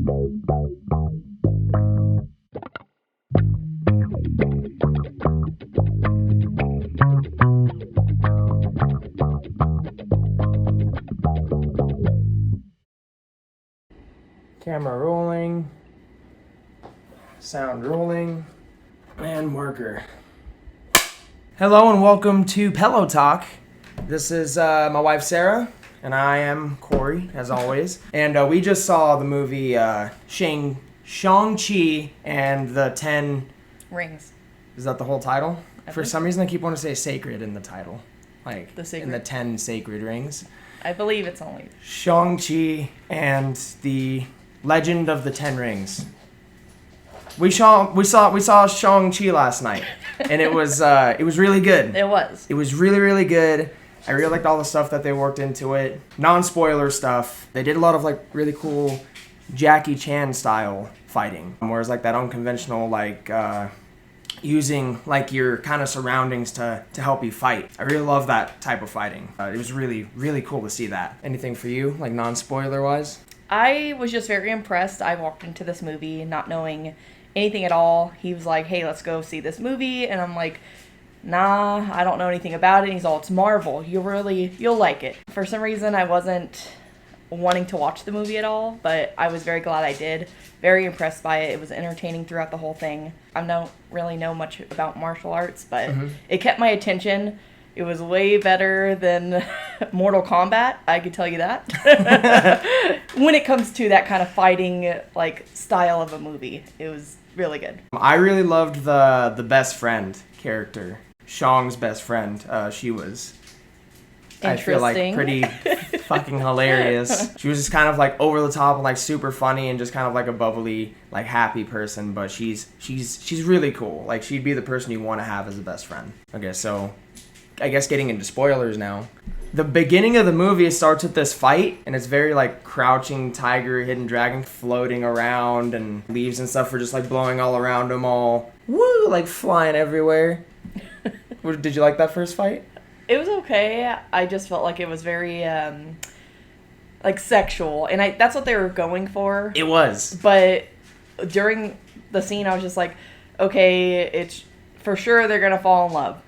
Camera rolling, sound rolling, and marker. Hello and welcome to Pillow Talk. This is my wife Sarah, and I am Corey, as always. And we just saw the movie Shang Chi and the 10 Rings. Is that the whole title? For some reason I keep wanting to say sacred in the title. Like, in the 10 sacred rings. I believe it's only Shang-Chi and the Legend of the Ten Rings. We saw Shang-Chi last night, and it was really good. It was. It was really, really good. I really liked all the stuff that they worked into it. Non-spoiler stuff. They did a lot of like really cool Jackie Chan style fighting, whereas like that unconventional like using like your kind of surroundings to help you fight. I really love that type of fighting. It was really, really cool to see that. Anything for you, like non-spoiler wise? I was just very impressed. I walked into this movie not knowing anything at all. He was like, hey, let's go see this movie. And I'm like, nah, I don't know anything about it. And he's all, it's Marvel. You'll like it. For some reason, I wasn't wanting to watch the movie at all, but I was very glad I did. Very impressed by it. It was entertaining throughout the whole thing. I don't really know much about martial arts, but it kept my attention. It was way better than Mortal Kombat, I could tell you that. When it comes to that kind of fighting like style of a movie, it was really good. I really loved the best friend character. Shang's best friend. She was, I feel like, pretty fucking hilarious. She was just kind of like over the top and like super funny and just kind of like a bubbly, like happy person, but she's really cool. Like she'd be the person you want to have as a best friend. Okay, so I guess getting into spoilers now. The beginning of the movie starts with this fight, and it's very like crouching tiger, hidden dragon floating around, and leaves and stuff are just like blowing all around them all. Woo! Like flying everywhere. Did you like that first fight? It was okay. I just felt like it was very like sexual, and that's what they were going for. It was. But during the scene, I was just like, okay, it's for sure they're gonna fall in love.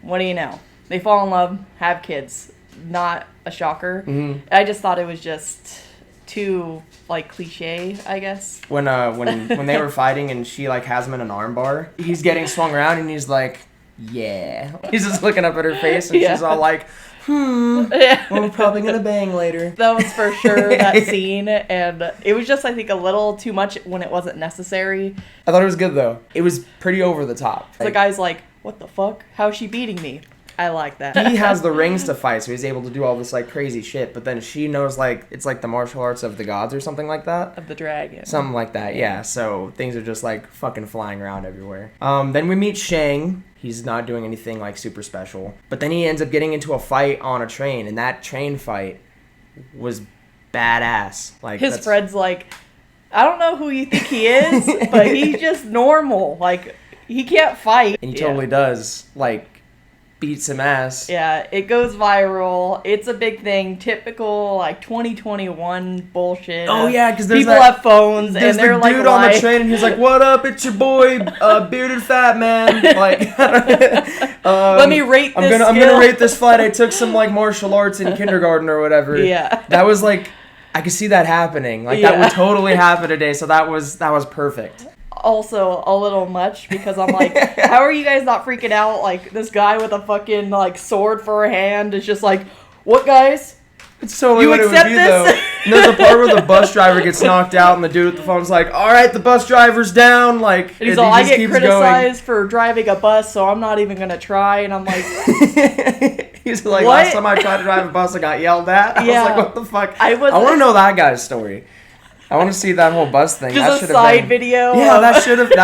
What do you know? They fall in love, have kids. Not a shocker. Mm-hmm. I just thought it was just too like cliche, I guess. When they were fighting and she like has him in an armbar, he's getting swung around and he's like, yeah. He's just looking up at her face and she's all like, yeah. Well, we're probably gonna bang later. That was for sure that scene, and it was just I think a little too much when it wasn't necessary. I thought it was good though. It was pretty over the top. The guy's like, what the fuck? How's she beating me? I like that. He has the rings to fight, so he's able to do all this like crazy shit, but then she knows like it's like the martial arts of the gods or something like that. Of the dragon. Something like that, yeah. So things are just like fucking flying around everywhere. Then we meet Shang. He's not doing anything like super special. But then he ends up getting into a fight on a train, and that train fight was badass. Like his friend's like, I don't know who you think he is, but he's just normal. Like he can't fight. And he totally does. Like beat some ass. Yeah, it goes viral. It's a big thing. Typical like 2021 bullshit. Oh yeah, because people have phones and they're like, dude on the train and he's like, "What up? It's your boy, bearded fat man." Like, let me rate this. I'm gonna rate this fight. I took some like martial arts in kindergarten or whatever. Yeah, that was like, I could see that happening. Like that would totally happen today. So that was perfect. Also a little much because I'm like, how are you guys not freaking out? Like this guy with a fucking like sword for a hand is just like, what guys? It's totally what it would be though. And there's a part where the bus driver gets knocked out and the dude at the phone's like, all right, the bus driver's down. Like, and he's all, I get criticized for driving a bus, so I'm not even gonna try. And I'm like, he's like, what? Last time I tried to drive a bus, I got yelled at. I was like, what the fuck? I want to know that guy's story. I want to see that whole bus thing. Just that a side video. Yeah, that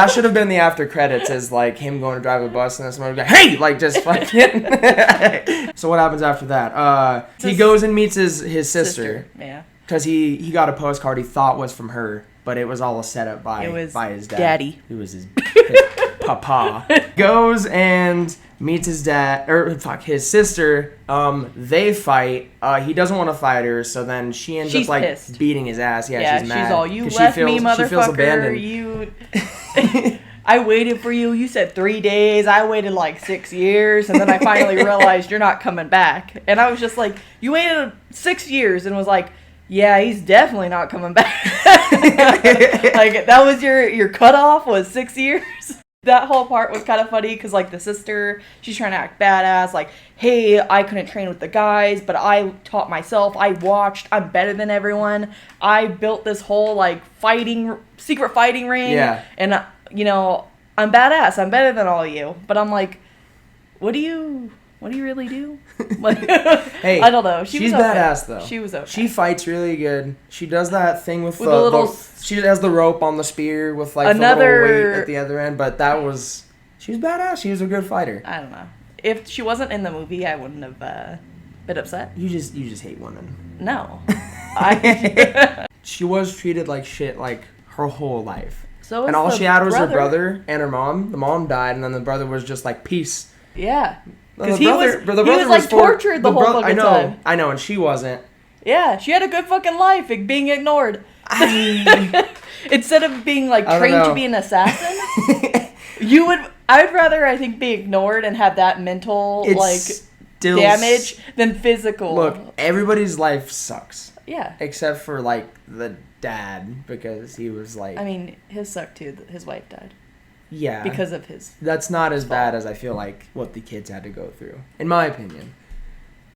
should have been the after credits as like him going to drive a bus and then someone like, hey, like just fucking. So what happens after that? He goes and meets his sister. Yeah. Because he got a postcard he thought was from her, but it was all a setup by his dad. Daddy. It was his Papa goes and meets his dad, his sister. They fight. He doesn't want to fight her, so then she ends up like pissed. beating his ass. Yeah, she's mad. She's all, you left me, motherfucker. She feels abandoned. I waited for you. You said 3 days. I waited like 6 years, and then I finally realized you're not coming back. And I was just like, you waited 6 years, and was like, yeah, he's definitely not coming back. Like, that was your cutoff, was 6 years. That whole part was kind of funny because, like, the sister, she's trying to act badass. Like, hey, I couldn't train with the guys, but I taught myself. I watched. I'm better than everyone. I built this whole, like, secret fighting ring. Yeah. And, you know, I'm badass. I'm better than all of you. But I'm like, what do you really do? Like, hey, I don't know. She's badass though. She was okay. She fights really good. She does that thing with the little. She has the rope on the spear with like the little weight at the other end. But she was badass. She was a good fighter. I don't know. If she wasn't in the movie, I wouldn't have been upset. You just hate women. No, she was treated like shit like her whole life. So and all she had was her brother and her mom. The mom died, and then the brother was just like peace. Yeah. Because he was like tortured the whole fucking time. I know, and she wasn't. Yeah, she had a good fucking life, being ignored. Instead of being like trained to be an assassin, I'd rather, I think, be ignored and have that mental damage than physical. Look, everybody's life sucks. Yeah. Except for like the dad, because he was like. I mean, his sucked too. His wife died. Yeah. Because of his. That's not as bad as I feel like what the kids had to go through, in my opinion.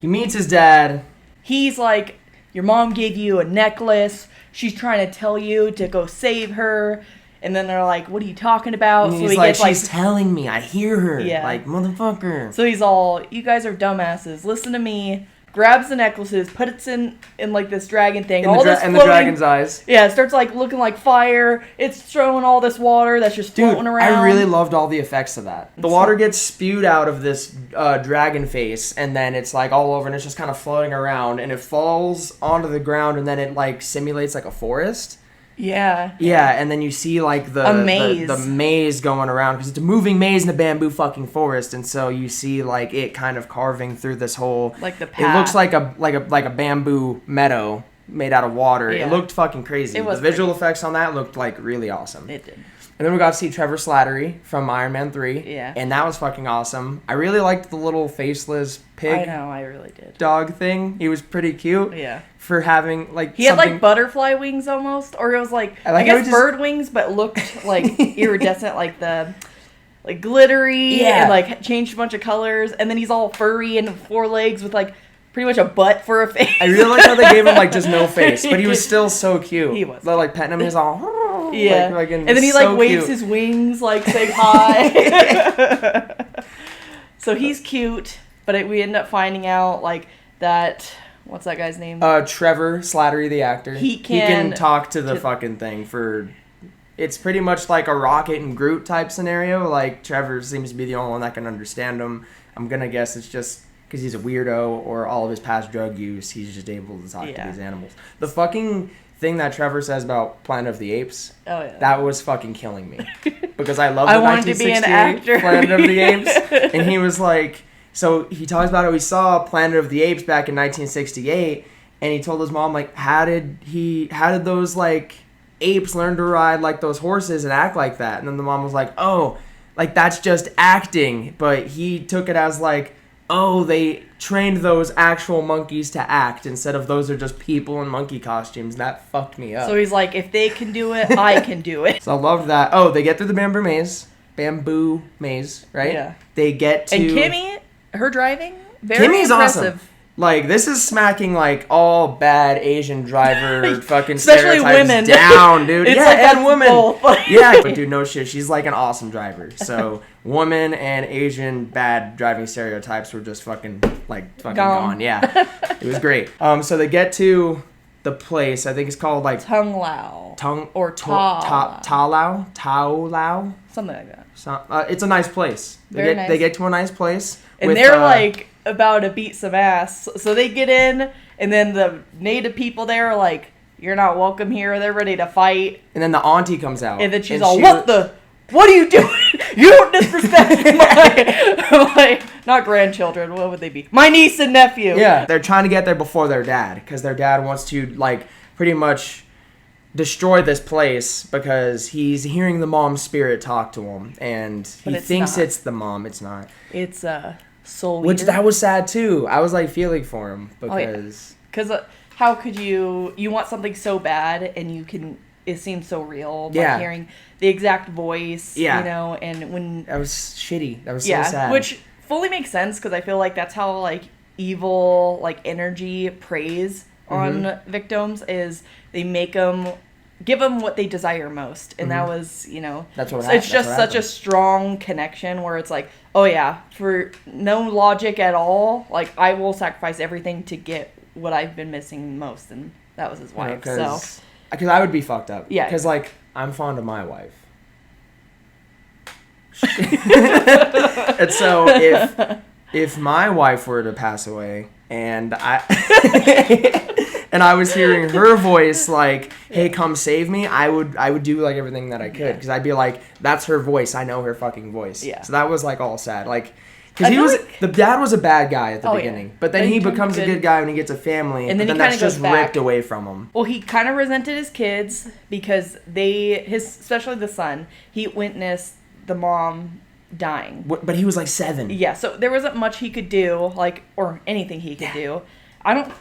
He meets his dad. He's like, your mom gave you a necklace. She's trying to tell you to go save her. And then they're like, what are you talking about? And he's like, she's telling me. I hear her. Yeah. Like, motherfucker. So he's all, you guys are dumbasses. Listen to me. Grabs the necklaces, puts it in like this dragon thing. And the dragon's eyes. Yeah, it starts like looking like fire. It's throwing all this water that's just floating around. I really loved all the effects of that. The water gets spewed out of this dragon face, and then it's like all over, and it's just kind of floating around, and it falls onto the ground, and then it like simulates like a forest. Yeah. Yeah, and then you see like the maze going around, because it's a moving maze in a bamboo fucking forest, and so you see like it kind of carving through this whole. Like the path. It looks like a bamboo meadow made out of water. Yeah. It looked fucking crazy. The visual effects on that looked like really awesome. It did. And then we got to see Trevor Slattery from Iron Man 3. Yeah. And that was fucking awesome. I really liked the little faceless pig. I know, I really did. Dog thing. He was pretty cute. Yeah. For having like he had like butterfly wings almost, or it was like I guess bird wings, but looked like iridescent, like the glittery, and like changed a bunch of colors. And then he's all furry and 4 legs with like pretty much a butt for a face. I really like how they gave him like just no face, but he was still so cute. He was. They're like petting him, he's all and then he like waves his wings like saying hi. So he's cute, but we end up finding out like that. What's that guy's name? Trevor Slattery, the actor. He can talk to the fucking thing for. It's pretty much like a Rocket and Groot type scenario. Like Trevor seems to be the only one that can understand him. I'm gonna guess it's just because he's a weirdo or all of his past drug use. He's just able to talk to these animals. The fucking thing that Trevor says about Planet of the Apes. Oh yeah. That was fucking killing me because I love the 1968 Planet of the Apes, and he was like. So he talks about how he saw Planet of the Apes back in 1968, and he told his mom, like, how did those, like, apes learn to ride, like, those horses and act like that? And then the mom was like, oh, like, that's just acting. But he took it as, like, oh, they trained those actual monkeys to act instead of those are just people in monkey costumes. That fucked me up. So he's like, if they can do it, I can do it. So I love that. Oh, they get through the bamboo maze, right? Yeah. They get to... And Kimmy... Her driving, very Kimmy's impressive. Awesome. Like, this is smacking, like, all bad Asian driver fucking especially stereotypes women down, dude. It's yeah, like and women. Yeah, but dude, no shit. She's, like, an awesome driver. So, woman and Asian bad driving stereotypes were just fucking gone. Yeah. It was great. So, they get to the place. I think it's called, like... Tung Lao. Or Ta Lao? Something like that. So, it's a nice place. Nice. They get to a nice place. And they're like about to beat some ass. So they get in, and then the native people there are like, you're not welcome here. They're ready to fight. And then the auntie comes out. And then she's all, what the what are you doing? You don't disrespect my not grandchildren. What would they be? My niece and nephew. Yeah, they're trying to get there before their dad, because their dad wants to, like, pretty much destroy this place because he's hearing the mom's spirit talk to him, and he thinks it's the mom. It's not. It's soul. Which that was sad too. I was like feeling for him because how could you want something so bad and it seems so real by hearing the exact voice, and when that was shitty. That was so sad. Which fully makes sense because I feel like that's how like evil like energy preys on victims is they make them give them what they desire most, and that was that's what it's just such a strong connection where it's like, oh yeah, for no logic at all, like I will sacrifice everything to get what I've been missing most, and that was his wife. Because I would be fucked up. Yeah, because like I'm fond of my wife. And so if my wife were to pass away and I was hearing her voice like, hey, come save me, I would do like everything that I could, because I'd be like, that's her voice, I know her fucking voice. Yeah. So that was like all sad, like, because the dad was a bad guy at the beginning, but then he becomes a good guy when he gets a family, and then that's just ripped away from him. Well, he kind of resented his kids because especially the son, he witnessed the mom dying. But he was like 7. Yeah, so there wasn't much he could do, like, or anything he could do.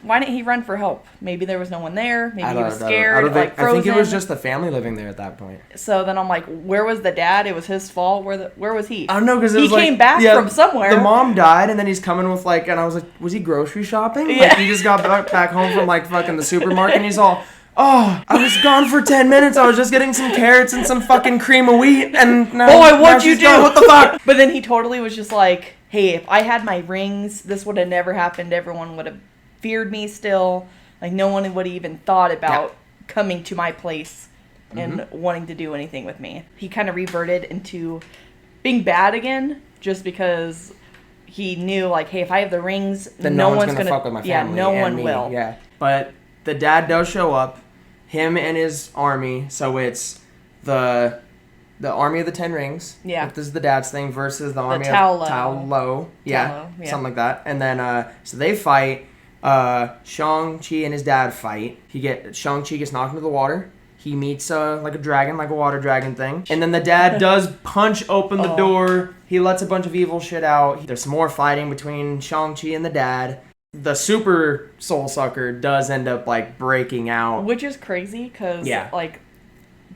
Why didn't he run for help? Maybe there was no one there. Maybe he was scared, like frozen. I think it was just the family living there at that point. So then I'm like, where was the dad? It was his fault. Where was he? I don't know, because he came back from somewhere. The mom died, and then he's coming with like, and I was like, was he grocery shopping? Yeah. Like he just got back home from like fucking the supermarket, and he's all, oh, I was gone for 10 minutes. I was just getting some carrots and some fucking cream of wheat, and now, what'd you do? What the fuck? But then he totally was just like, hey, if I had my rings, this would have never happened. Everyone would have feared me still. Like, no one would have even thought about coming to my place and wanting to do anything with me. He kind of reverted into being bad again just because he knew, like, hey, if I have the rings, then no one's gonna fuck with my family. Yeah, no one will. Yeah. But the dad does show up, him and his army, so it's the army of the 10 rings. Yeah. This is the dad's thing versus the army of Tao Lo. Yeah, something like that. And then, so they fight. Shang-Chi and his dad fight. Shang-Chi gets knocked into the water. He meets like a dragon, like a water dragon thing. And then the dad does punch open the door. He lets a bunch of evil shit out. There's some more fighting between Shang-Chi and the dad. The super soul sucker does end up like breaking out. Which is crazy because like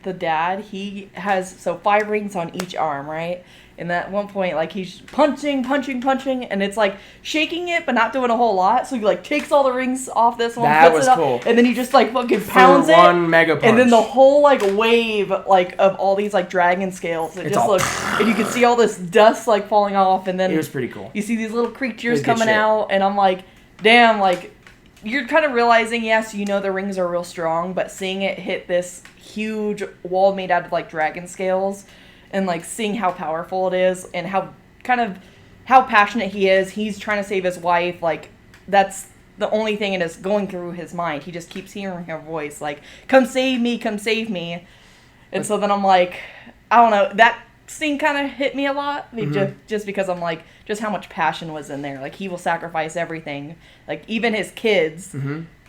the dad, he has 5 rings on each arm, right? And at one point, like, he's punching, and it's, like, shaking it, but not doing a whole lot. So he, like, takes all the rings off this one, puts it up, cool. And then he just, like, fucking pounds it. One mega punch. And then the whole, like, wave, like, of all these, like, dragon scales. It just looks, and you can see all this dust, like, falling off, and then it was pretty cool. You see these little creatures coming out, and I'm like, damn, like, you're kind of realizing, yes, you know the rings are real strong, but seeing it hit this huge wall made out of, like, dragon scales, and, like, seeing how powerful it is and how passionate he is. He's trying to save his wife. Like, that's the only thing that is going through his mind. He just keeps hearing her voice, like, come save me, come save me. And so then I'm like, I don't know. That scene kind of hit me a lot. Just because I'm like, just how much passion was in there. Like, he will sacrifice everything, like, even his kids,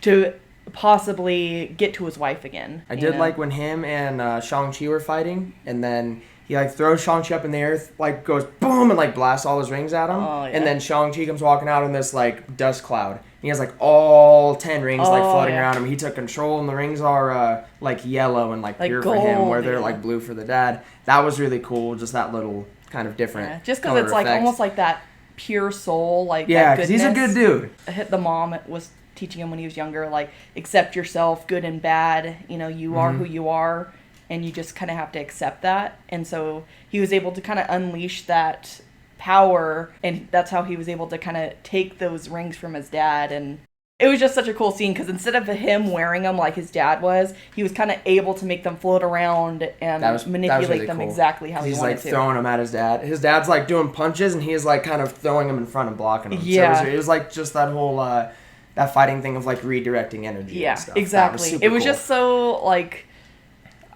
to possibly get to his wife again. I did like when him and Shang-Chi were fighting, and then he, like, throws Shang-Chi up in the air, like, goes boom, and, like, blasts all his rings at him. Oh, yeah. And then Shang-Chi comes walking out in this, like, dust cloud. And he has, like, all 10 rings, like, floating around him. He took control, and the rings are, like, yellow and, like pure gold, for him, where they're, like, blue for the dad. That was really cool, just that little kind of different. Yeah, just because it's, like, almost like that pure soul, like, yeah, because he's a good dude. The mom was teaching him when he was younger, like, accept yourself, good and bad. You know, you are who you are. And you just kind of have to accept that. And so he was able to kind of unleash that power. And that's how he was able to kind of take those rings from his dad. And it was just such a cool scene because instead of him wearing them like his dad was, he was kind of able to make them float around and manipulate really them cool. Exactly how he wanted to. He's like throwing them at his dad. His dad's like doing punches and he's like kind of throwing them in front and blocking them. Yeah. So it was like just that whole, that fighting thing of like redirecting energy. Yeah, and stuff. exactly. It was cool. Just so like...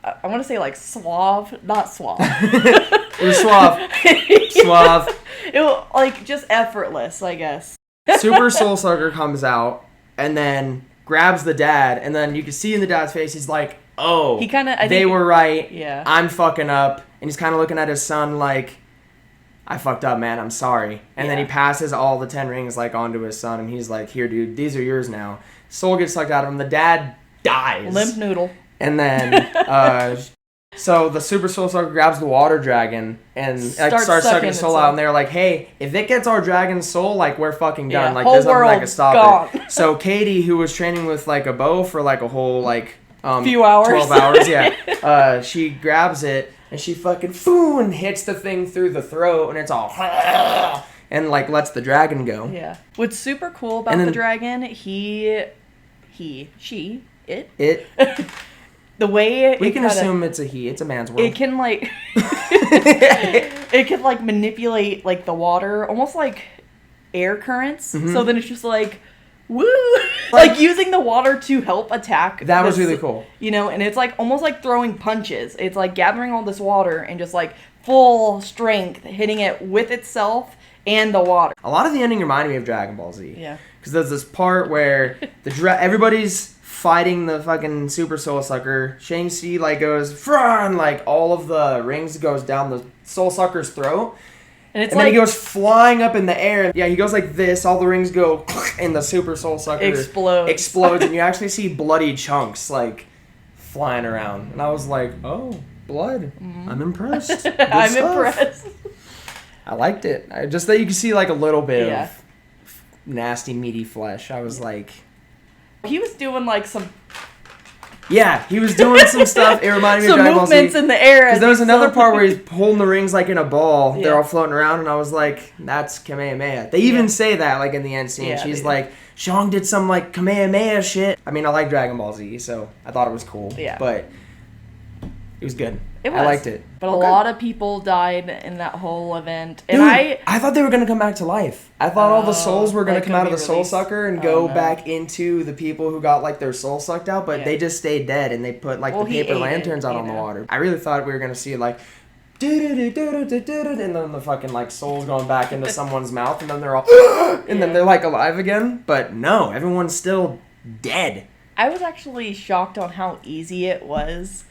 I want to say like suave, not suave. It was suave. Suave. It was like just effortless, I guess. Super Soul Sucker comes out and then grabs the dad, and then you can see in the dad's face, he's like, oh, they were right. Yeah. I'm fucking up. And he's kind of looking at his son like, I fucked up, man. I'm sorry. And then he passes all the 10 rings like onto his son, and he's like, here, dude, these are yours now. Soul gets sucked out of him. The dad dies. Limp noodle. And then, so the Super Soul Sucker grabs the water dragon and starts sucking his soul out. And they're like, hey, if it gets our dragon's soul, like, we're fucking done. Like, there's nothing that can stop it. So Katie, who was training with, like, a bow for, like, a whole, like, few hours. 12 hours, yeah. She grabs it and she fucking and hits the thing through the throat, and it's all and, like, lets the dragon go. Yeah. What's super cool about the dragon, it. The way we can assume it's a he. It's a man's world. It can like it can like manipulate like the water, almost like air currents. Mm-hmm. So then it's just like woo, like using the water to help attack. That was really cool. You know, and it's like almost like throwing punches. It's like gathering all this water and just like full strength hitting it with itself and the water. A lot of the ending reminded me of Dragon Ball Z. Yeah. Because there's this part where everybody's fighting the fucking Super Soul Sucker. Shang Chi like goes, and like all of the rings goes down the Soul Sucker's throat. And then he goes flying up in the air. Yeah, he goes like this. All the rings go, and the Super Soul Sucker explodes, and you actually see bloody chunks like flying around. And I was like, oh, blood. Mm-hmm. I'm impressed. I'm impressed. I liked it. Just that you can see like a little bit of nasty meaty flesh. I was like, he was doing like some. Yeah, he was doing some stuff. It reminded me of Dragon Ball Z. Some movements in the air. Because there was another part where he's holding the rings like in a ball. Yeah. They're all floating around, and I was like, that's Kamehameha. They even say that like in the end scene. She's like, Shang did some like Kamehameha shit. I mean, I like Dragon Ball Z, so I thought it was cool. Yeah. But it was good. I liked it. But a lot of people died in that whole event. And Dude, I thought they were going to come back to life. I thought all the souls were going to come out of the Soul Sucker and go back into the people who got like their soul sucked out, but they just stayed dead, and they put like the paper lanterns out on the water. I really thought we were going to see like and then the fucking like souls going back into someone's mouth, and then they're all and then they're like alive again. But no, everyone's still dead. I was actually shocked on how easy it was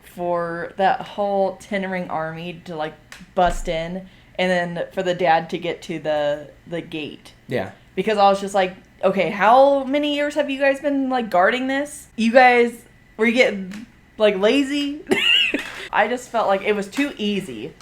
for that whole 10-ring army to like bust in, and then for the dad to get to the gate. Yeah. Because I was just like, okay, how many years have you guys been like guarding this? You guys were you getting like lazy? I just felt like it was too easy.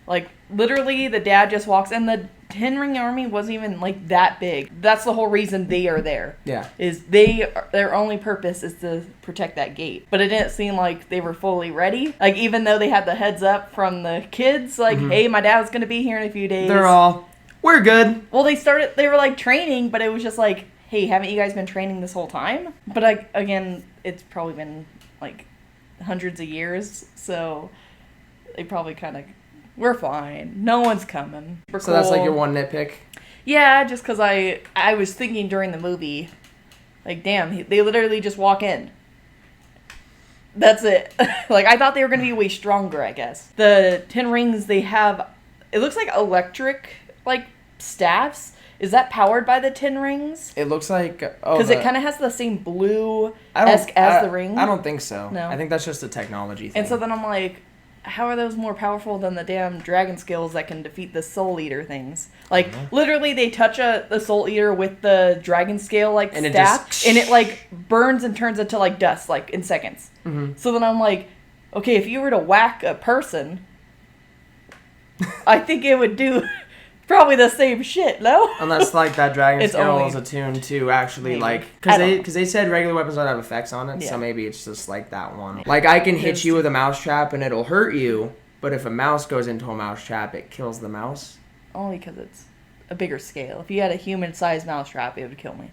Like literally the dad just walks, and the 10-ring army wasn't even like that big. That's the whole reason they are there. Yeah. Is their only purpose is to protect that gate. But it didn't seem like they were fully ready. Like even though they had the heads up from the kids, like, hey, my dad's gonna be here in a few days. They're all, we're good. Well, they were like training, but it was just like, hey, haven't you guys been training this whole time? But again, it's probably been like hundreds of years, so they probably kind of. We're fine. No one's coming. So that's like your one nitpick? Yeah, just because I was thinking during the movie, like, damn, they literally just walk in. That's it. Like, I thought they were going to be way stronger, I guess. The 10 rings they have, it looks like electric, like, staffs. Is that powered by the 10 rings? It looks like... Because it kind of has the same blue-esque as the ring. I don't think so. No. I think that's just a technology thing. And so then I'm like... How are those more powerful than the damn dragon skills that can defeat the soul eater things? Like, literally, they touch the soul eater with the dragon scale, like, and staff, and it, like, burns and turns into, like, dust, like, in seconds. Mm-hmm. So then I'm like, okay, if you were to whack a person, I think it would do probably the same shit, no? Unless, like, that dragon scale is attuned to actually, like... Because they said regular weapons don't have effects on it, so maybe it's just, like, that one. Like, I can hit you with a mouse trap and it'll hurt you, but if a mouse goes into a mouse trap, it kills the mouse. Only because it's a bigger scale. If you had a human-sized mouse trap, it would kill me.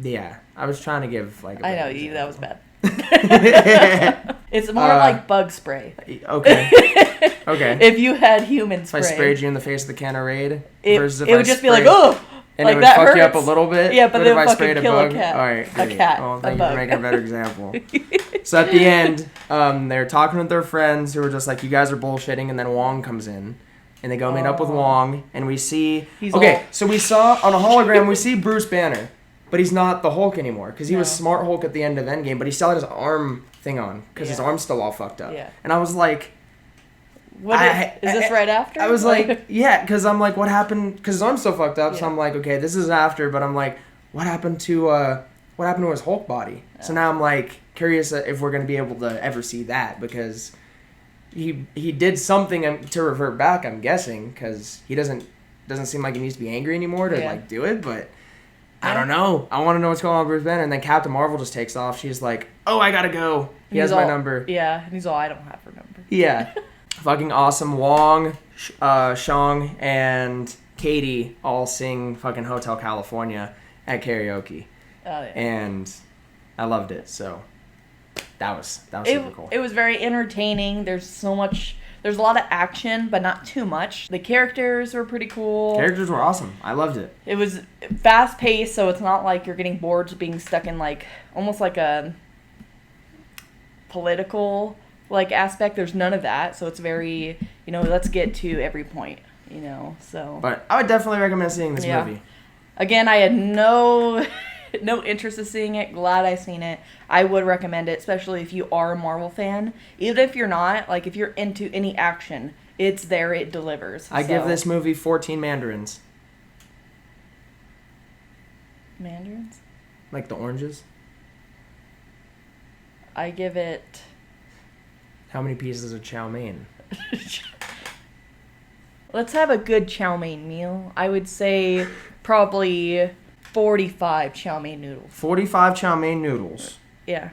Yeah. I was trying to give, like... I know, that was bad. It's more like bug spray. Okay. Okay. If you had human spray. If I sprayed you in the face with a can of Raid, it would just be like, oh! And like, it would fuck hurts. You up a little bit. Yeah, but then fucking kill a cat. All right, great. A cat. Well, thank you for making a better example. So at the end, they're talking with their friends who are just like, you guys are bullshitting, and then Wong comes in. And they go meet up with Wong, and we see... So we saw, on a hologram, we see Bruce Banner. But he's not the Hulk anymore, because he was Smart Hulk at the end of Endgame, but he still had his arm thing on, because his arm's still all fucked up. Yeah. And I was like... Is this right after? I was like, yeah, because I'm like, what happened? Because his arm's so fucked up, so I'm like, okay, this is after, but I'm like, what happened to his Hulk body? Yeah. So now I'm like, curious if we're going to be able to ever see that, because... He did something to revert back, I'm guessing, because he doesn't seem like he needs to be angry anymore to like do it, but I don't know. I want to know what's going on with Bruce Banner, and then Captain Marvel just takes off. She's like, oh, I gotta go. He has my number. Yeah, and he's all, I don't have her number. Yeah. Fucking awesome. Wong, Shang, and Katie all sing fucking Hotel California at karaoke. Oh, yeah. And I loved it, so... That was super cool. It was very entertaining. There's a lot of action, but not too much. The characters were pretty cool. Characters were awesome. I loved it. It was fast paced, so it's not like you're getting bored of being stuck in like almost like a political like aspect. There's none of that, so it's very, let's get to every point, so. But I would definitely recommend seeing this movie. Again, I had no interest in seeing it. Glad I seen it. I would recommend it, especially if you are a Marvel fan. Even if you're not, like if you're into any action, it's there. It delivers. I give this movie 14 mandarins. Mandarins? Like the oranges? I give it... How many pieces of chow mein? Let's have a good chow mein meal. I would say probably 45 chow mein noodles. 45 chow mein noodles. Yeah.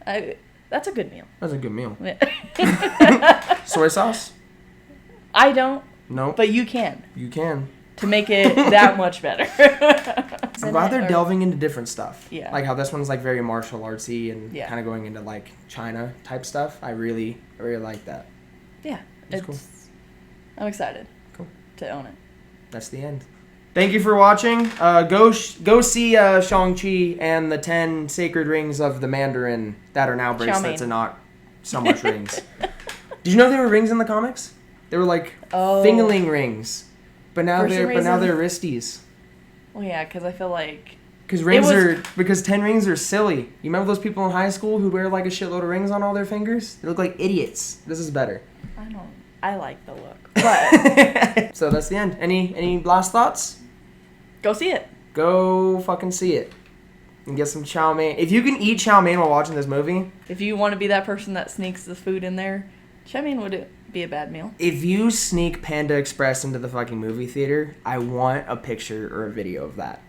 That's a good meal. That's a good meal. Yeah. Soy sauce? I don't. No. But you can. You can. To make it that much better. I'm glad they're delving into different stuff. Yeah. Like how this one's like very martial artsy and kind of going into like China type stuff. I really like that. Yeah. It's cool. I'm excited. Cool. To own it. That's the end. Thank you for watching. Go see Shang-Chi and the 10 sacred rings of the Mandarin that are now bracelets and not so much rings. Did you know there were rings in the comics? They were like fingering rings, but now they're wristies. Well, yeah, because I feel like because 10 rings are silly. You remember those people in high school who wear like a shitload of rings on all their fingers? They look like idiots. This is better. I like the look, but so that's the end. Any last thoughts? Go see it. Go fucking see it. And get some chow mein. If you can eat chow mein while watching this movie. If you want to be that person that sneaks the food in there, chow mein would be a bad meal. If you sneak Panda Express into the fucking movie theater, I want a picture or a video of that.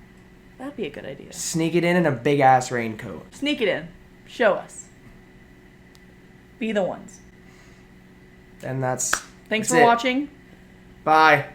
That'd be a good idea. Sneak it in a big ass raincoat. Sneak it in. Show us. Be the ones. And that's Thanks for watching. Bye.